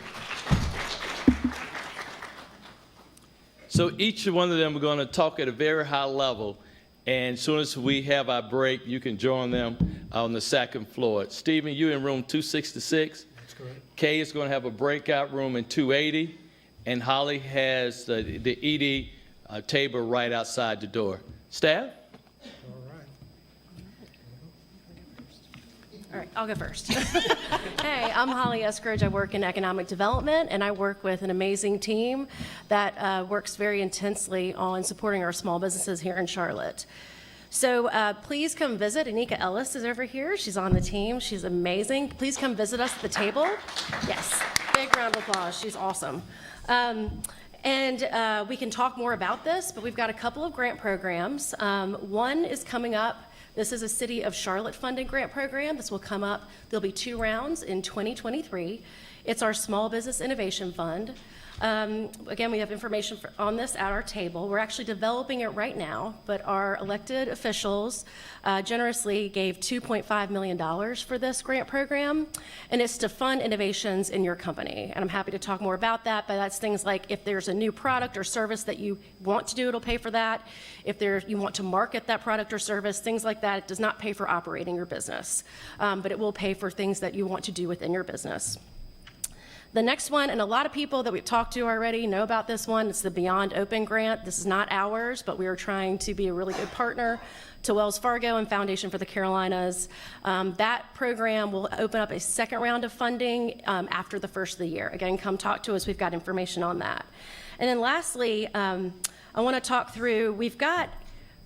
So each one of them are going to talk at a very high level, and as soon as we have our break, you can join them on the second floor. Stephen, you're in room 266. That's correct. Kay is going to have a breakout room in 280, and Holly has the ED table right outside the door. Staff? All right, I'll go first. Hey, I'm Holly Eskridge. I work in economic development, and I work with an amazing team that works very intensely on supporting our small businesses here in Charlotte. So please come visit. Anika Ellis is over here. She's on the team. She's amazing. Please come visit us at the table. Yes, big round of applause. She's awesome. And we can talk more about this, but we've got a couple of grant programs. One is coming up. This is a City of Charlotte funded grant program. This will come up. There'll be 2 rounds in 2023. It's our Small Business Innovation Fund. Again, we have information on this at our table. We're actually developing it right now, but our elected officials generously gave $2.5 million for this grant program, and it's to fund innovations in your company. And I'm happy to talk more about that, but that's things like if there's a new product or service that you want to do, it'll pay for that. If you want to market that product or service, things like that, it does not pay for operating your business, but it will pay for things that you want to do within your business. The next one, and a lot of people that we've talked to already know about this one, it's the Beyond Open grant. This is not ours, but we are trying to be a really good partner to Wells Fargo and Foundation for the Carolinas. That program will open up a second round of funding after the first of the year. Again, come talk to us. We've got information on that. And then lastly, I want to talk through, we've got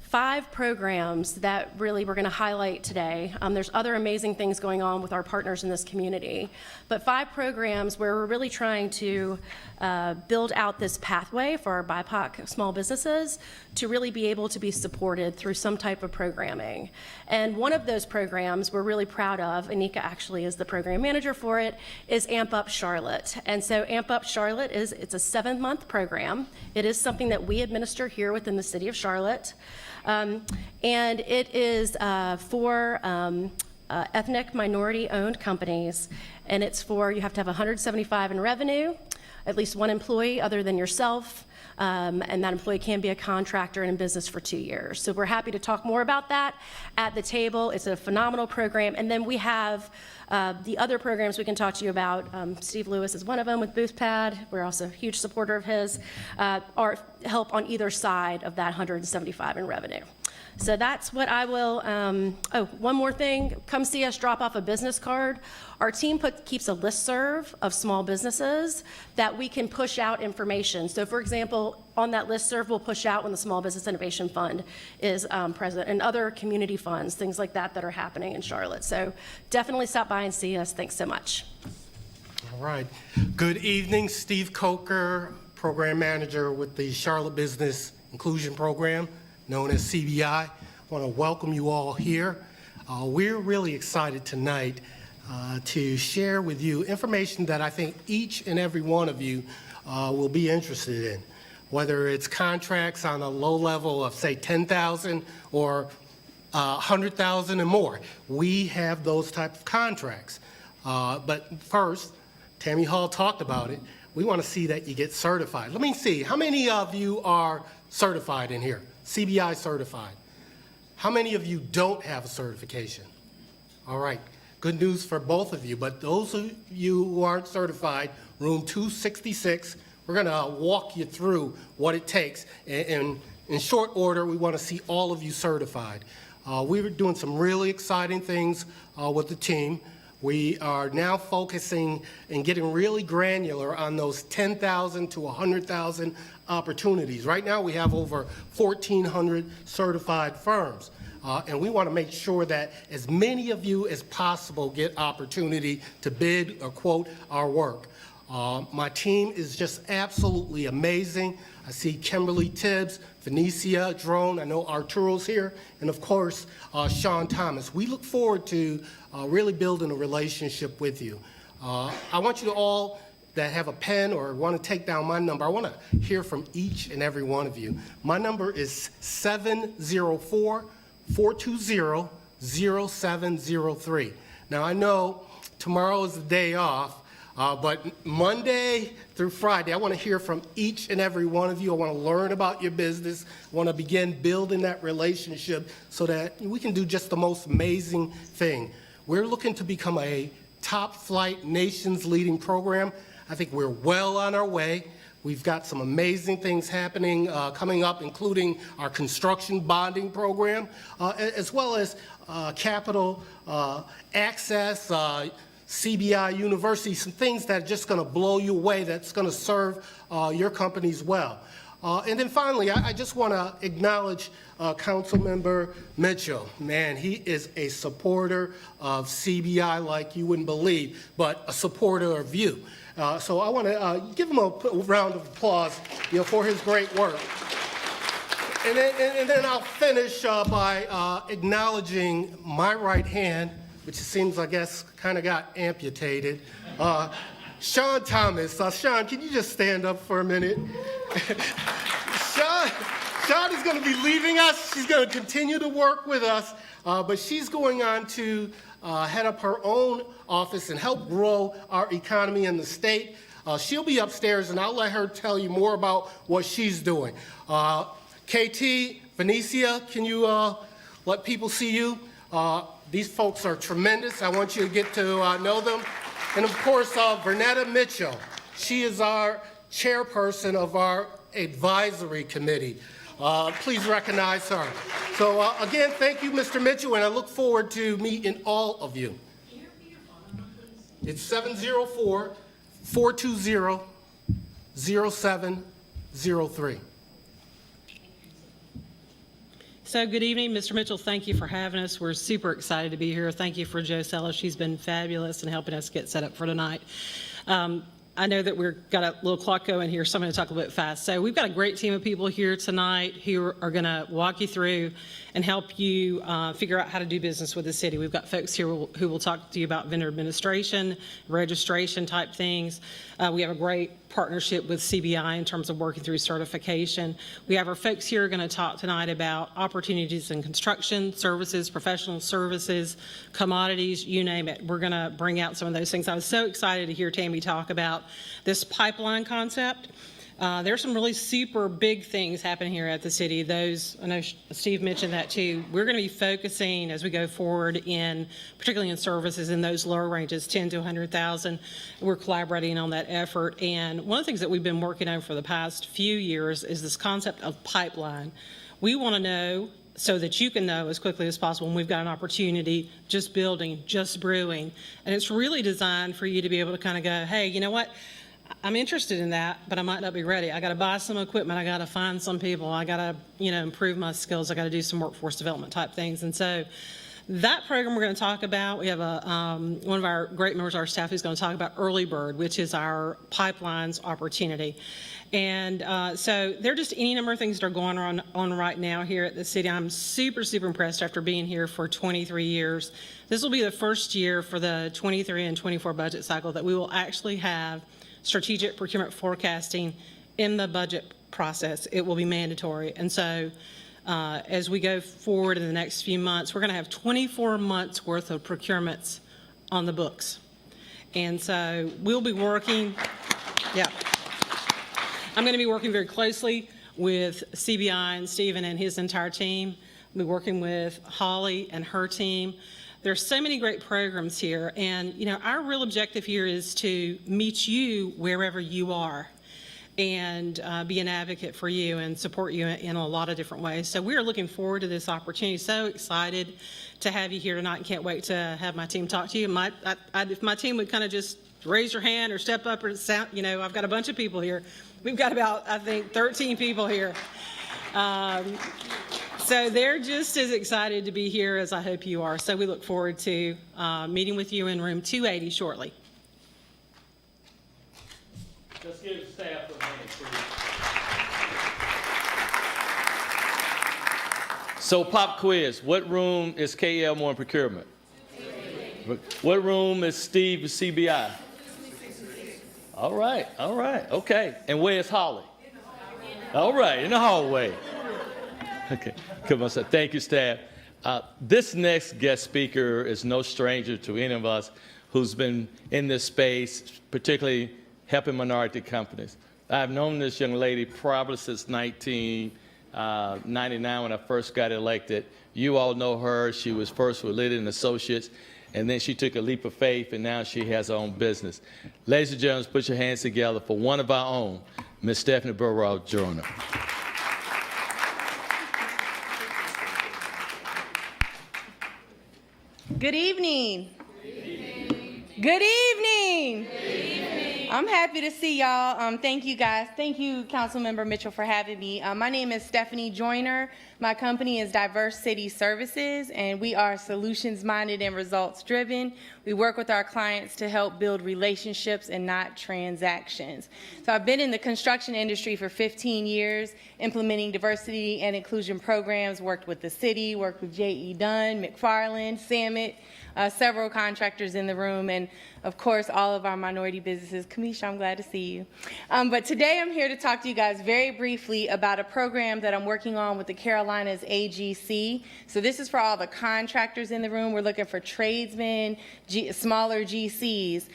5 programs that really we're going to highlight today. There's other amazing things going on with our partners in this community, but 5 programs where we're really trying to build out this pathway for our BIPOC small businesses to really be able to be supported through some type of programming. And one of those programs we're really proud of, Anika actually is the program manager for it, is AMP Up Charlotte. And so AMP Up Charlotte it's a 7-month program. It is something that we administer here within the city of Charlotte. And it is for ethnic minority-owned companies, and it's for, you have to have 175 in revenue, at least 1 employee other than yourself, and that employee can be a contractor and in business for 2 years. So we're happy to talk more about that at the table. It's a phenomenal program. And then we have the other programs we can talk to you about. Steve Lewis is one of them with BoothPad. We're also a huge supporter of his. Our help on either side of that 175 in revenue. So that's what I will, one more thing, come see us drop off a business card. Our team keeps a listserv of small businesses that we can push out information. So for example, on that listserv, we'll push out when the Small Business Innovation Fund is present and other community funds, things like that are happening in Charlotte. So definitely stop by and see us. Thanks so much. All right. Good evening, Steve Coker, Program Manager with the Charlotte Business Inclusion Program, known as CBI. I want to welcome you all here. We're really excited tonight to share with you information that I think each and every one of you will be interested in, whether it's contracts on a low level of, say, 10,000 or 100,000 and more. We have those type of contracts. But first, Tammy Hall talked about it. We want to see that you get certified. Let me see, how many of you are certified in here? CBI certified. How many of you don't have a certification? All right, good news for both of you, but those of you who aren't certified, room 266, we're gonna walk you through what it takes. And in short order, we wanna see all of you certified. We were doing some really exciting things with the team. We are now focusing and getting really granular on those 10,000 to 100,000 opportunities. Right now we have over 1,400 certified firms. And we want to make sure that as many of you as possible get opportunity to bid or quote our work. My team is just absolutely amazing. I see Kimberly Tibbs, Venetia Drone, I know Arturo's here, and of course, Sean Thomas. We look forward to really building a relationship with you. I want you to all that have a pen or want to take down my number, I want to hear from each and every one of you. My number is 704-420-0703. Now I know tomorrow is the day off, but Monday through Friday, I want to hear from each and every one of you. I want to learn about your business. I want to begin building that relationship so that we can do just the most amazing thing. We're looking to become a top flight, nation's leading program. I think we're well on our way. We've got some amazing things happening coming up, including our construction bonding program, as well as capital access, CBI University, some things that are just going to blow you away, that's going to serve your companies well. And then finally, I just want to acknowledge Councilmember Mitchell. Man, he is a supporter of CBI like you wouldn't believe, but a supporter of you. So I want to give him a round of applause, for his great work. And then I'll finish by acknowledging my right hand, which it seems, I guess, kind of got amputated. Sean Thomas. Sean, can you just stand up for a minute? Sean is going to be leaving us. She's going to continue to work with us, but she's going on to head up her own office and help grow our economy in the state. She'll be upstairs, and I'll let her tell you more about what she's doing. KT, Venetia, can you let people see you? These folks are tremendous. I want you to get to know them. And of course, Vernetta Mitchell. She is our chairperson of our advisory committee. Please recognize her. So again, thank you, Mr. Mitchell, and I look forward to meeting all of you. It's 704-420-0703. So good evening, Mr. Mitchell. Thank you for having us. We're super excited to be here. Thank you for Jo Sellis. She's been fabulous in helping us get set up for tonight. I know that we've got a little clock going here, so I'm going to talk a little bit fast. So we've got a great team of people here tonight who are going to walk you through and help you figure out how to do business with the city. We've got folks here who will talk to you about vendor administration, registration type things. We have a great partnership with CBI in terms of working through certification. We have our folks here who are going to talk tonight about opportunities in construction, services, professional services, commodities, you name it. We're going to bring out some of those things. I was so excited to hear Tammy talk about this pipeline concept. There's some really super big things happening here at the city. Those, I know Steve mentioned that too. We're going to be focusing as we go forward particularly in services in those lower ranges, 10 to 100,000. We're collaborating on that effort. And one of the things that we've been working on for the past few years is this concept of pipeline. We want to know so that you can know as quickly as possible when we've got an opportunity, just building, just brewing. And it's really designed for you to be able to kind of go, hey, you know what? I'm interested in that, but I might not be ready. I got to buy some equipment. I got to find some people. I got to, improve my skills. I got to do some workforce development type things. And so that program we're going to talk about, we have one of our great members of our staff who's going to talk about Early Bird, which is our pipelines opportunity. And so there are just any number of things that are going on right now here at the city. I'm super, super impressed after being here for 23 years. This will be the first year for the 23 and 24 budget cycle that we will actually have strategic procurement forecasting in the budget process. It will be mandatory. And so as we go forward in the next few months, we're going to have 24 months worth of procurements on the books. And so we'll be working, I'm going to be working very closely with CBI and Stephen and his entire team. I'll be working with Holly and her team. There's so many great programs here, and our real objective here is to meet you wherever you are and be an advocate for you and support you in a lot of different ways. So we are looking forward to this opportunity. So excited to have you here tonight and can't wait to have my team talk to you. If my team would kind of just raise your hand or step up or sound, I've got a bunch of people here. We've got about, I think, 13 people here. So they're just as excited to be here as I hope you are. So we look forward to meeting with you in room 280 shortly. Let's give staff a minute, please. So pop quiz, what room is KL Moore in procurement? What room is Steve with CBI? All right, okay. And where's Holly? All right, in the hallway. Okay, come on, sir. Thank you, staff. This next guest speaker is no stranger to any of us who's been in this space, particularly helping minority companies. I've known this young lady probably since 1999 when I first got elected. You all know her. She was first with Lydia & Associates, and then she took a leap of faith, and now she has her own business. Ladies and gentlemen, put your hands together for one of our own, Ms. Stephanie Burrell Joyner. Good evening. Good evening. I'm happy to see y'all. Thank you guys. Thank you, Councilmember Mitchell, for having me. My name is Stephanie Joyner. My company is Diverse City Services, and we are solutions-minded and results-driven. We work with our clients to help build relationships and not transactions. So I've been in the construction industry for 15 years, implementing diversity and inclusion programs, worked with the city, worked with J.E. Dunn, McFarland, Samet, several contractors in the room, and of course, all of our minority businesses. Kamisha, I'm glad to see you. But today I'm here to talk to you guys very briefly about a program that I'm working on with the Carolinas AGC. So this is for all the contractors in the room. We're looking for tradesmen, smaller GCs.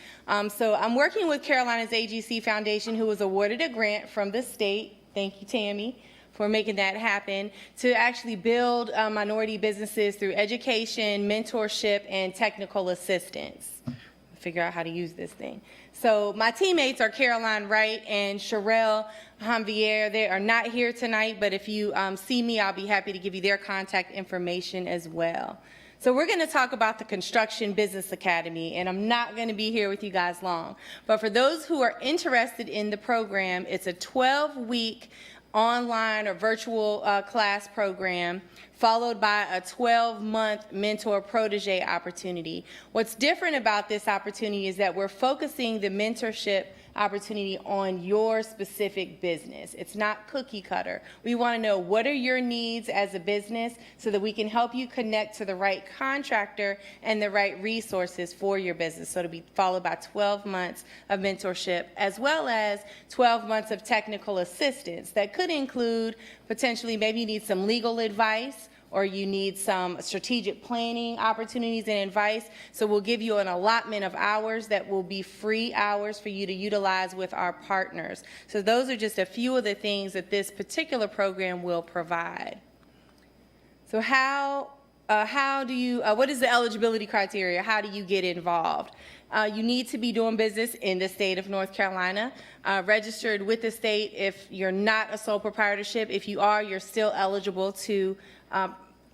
So I'm working with Carolinas AGC Foundation, who was awarded a grant from the state. Thank you, Tammy, for making that happen, to actually build minority businesses through education, mentorship, and technical assistance. Figure out how to use this thing. So my teammates are Caroline Wright and Sherelle Janvier. They are not here tonight, but if you see me, I'll be happy to give you their contact information as well. So we're going to talk about the Construction Business Academy, and I'm not going to be here with you guys long. But for those who are interested in the program, it's a 12-week online or virtual class program, followed by a 12-month mentor-protege opportunity. What's different about this opportunity is that we're focusing the mentorship opportunity on your specific business. It's not cookie cutter. We want to know what are your needs as a business so that we can help you connect to the right contractor and the right resources for your business. So it'll be followed by 12 months of mentorship, as well as 12 months of technical assistance. That could include potentially maybe you need some legal advice, or you need some strategic planning opportunities and advice. So we'll give you an allotment of hours that will be free hours for you to utilize with our partners. So those are just a few of the things that this particular program will provide. So what is the eligibility criteria? How do you get involved? You need to be doing business in the state of North Carolina, registered with the state. If you're not a sole proprietorship, if you are, you're still eligible to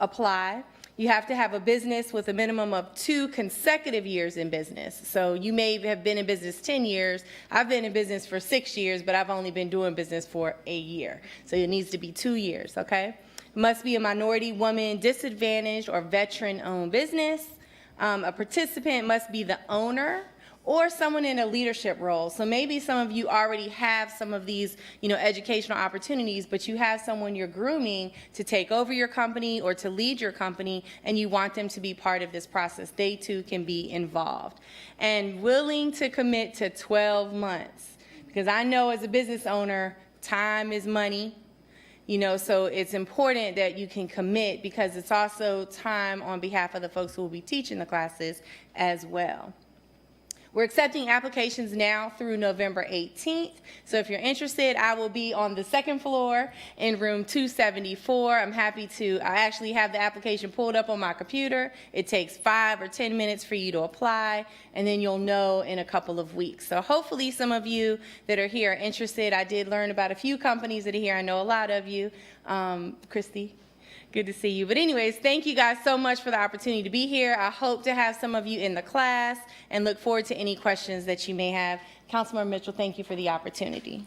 apply. You have to have a business with a minimum of 2 consecutive years in business. So you may have been in business 10 years. I've been in business for 6 years, but I've only been doing business for a year. So it needs to be 2 years, okay? It must be a minority, woman, disadvantaged, or veteran-owned business. A participant must be the owner or someone in a leadership role. So maybe some of you already have some of these, educational opportunities, but you have someone you're grooming to take over your company or to lead your company, and you want them to be part of this process. They too can be involved. And willing to commit to 12 months. Because I know as a business owner, time is money. So it's important that you can commit, because it's also time on behalf of the folks who will be teaching the classes as well. We're accepting applications now through November 18th. So if you're interested, I will be on the second floor in room 274. I actually have the application pulled up on my computer. It takes 5 or 10 minutes for you to apply, and then you'll know in a couple of weeks. So hopefully some of you that are here are interested. I did learn about a few companies that are here. I know a lot of you. Christy, good to see you. But anyways, thank you guys so much for the opportunity to be here. I hope to have some of you in the class and look forward to any questions that you may have. Councilmember Mitchell, thank you for the opportunity.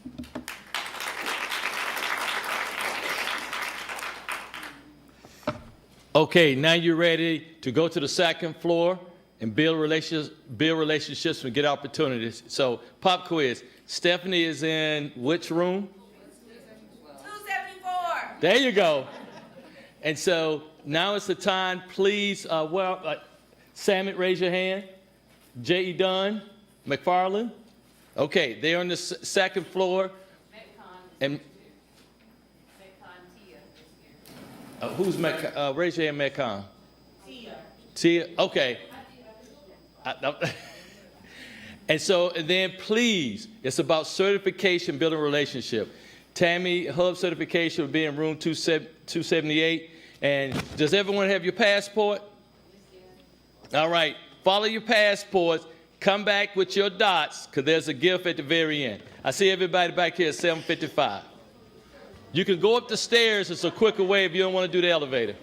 Okay, now you're ready to go to the second floor and build relationships and get opportunities. So pop quiz. Stephanie is in which room? 274. There you go. And so now is the time. Please, Samet, raise your hand. J.E. Dunn, McFarland. Okay, they're on the second floor. And who's Metcon? Raise your hand, Metcon. Tia. Okay. And then please, it's about certification, building a relationship. Tammy, Hub certification will be in room 278. And does everyone have your passport? All right. Follow your passports. Come back with your dots, because there's a gift at the very end. I see everybody back here at 7:55. You can go up the stairs. It's a quicker way if you don't want to do the elevator.